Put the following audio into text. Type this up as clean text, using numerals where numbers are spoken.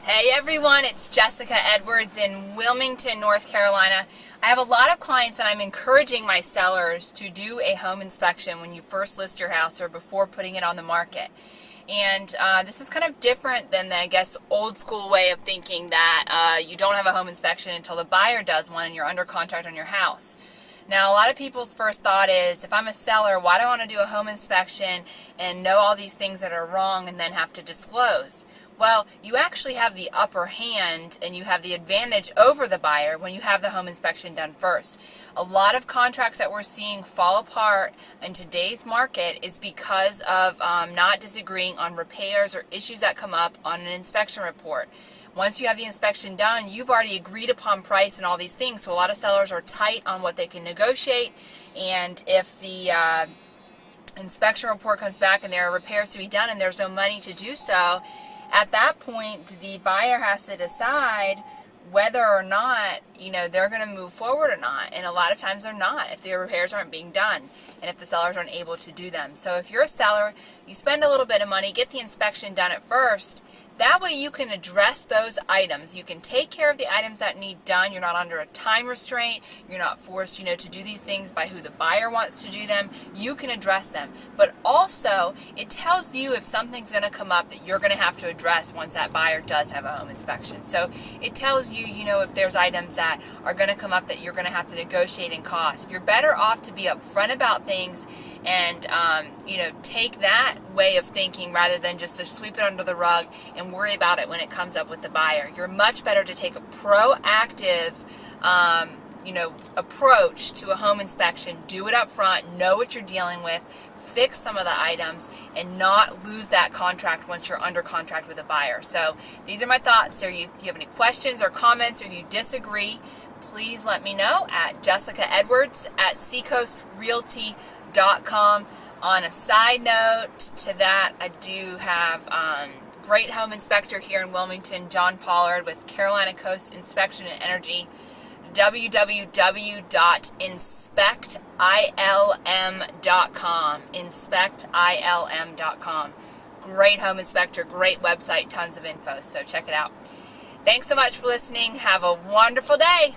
Hey everyone, it's Jessica Edwards in Wilmington, North Carolina. I have a lot of clients and I'm encouraging my sellers to do a home inspection when you first list your house or before putting it on the market. And this is kind of different than the, I guess, old school way of thinking that you don't have a home inspection until the buyer does one and you're under contract on your house. Now, a lot of people's first thought is, if I'm a seller, why do I want to do a home inspection and know all these things that are wrong and then have to disclose? Well, you actually have the upper hand and you have the advantage over the buyer when you have the home inspection done first. A lot of contracts that we're seeing fall apart in today's market is because of not disagreeing on repairs or issues that come up on an inspection report. Once you have the inspection done, you've already agreed upon price and all these things, so a lot of sellers are tight on what they can negotiate, and if the inspection report comes back and there are repairs to be done and there's no money to do so, at that point the buyer has to decide whether or not, they're going to move forward or not. And a lot of times they're not if the repairs aren't being done and if the sellers aren't able to do them. So if you're a seller, you spend a little bit of money, get the inspection done at first. That way you can address those items. You can take care of the items that need done. You're not under a time restraint. You're not forced, to do these things by who the buyer wants to do them. You can address them. But also, it tells you if something's going to come up that you're going to have to address once that buyer does have a home inspection. So it tells you, if there's items that are going to come up that you're going to have to negotiate in cost. You're better off to be upfront about things and take that way of thinking rather than just to sweep it under the rug and worry about it when it comes up with the buyer. You're much better to take a proactive approach to a home inspection. Do it up front, know what you're dealing with, fix some of the items, and not lose that contract once you're under contract with a buyer. So these are my thoughts. If you have any questions or comments or you disagree, please let me know at Jessica Edwards at seacoastrealty.com. On a side note to that, I do have great home inspector here in Wilmington, John Pollard with Carolina Coast Inspection and Energy, www.inspectilm.com, inspectilm.com. Great home inspector, great website, tons of info, so check it out. Thanks so much for listening. Have a wonderful day.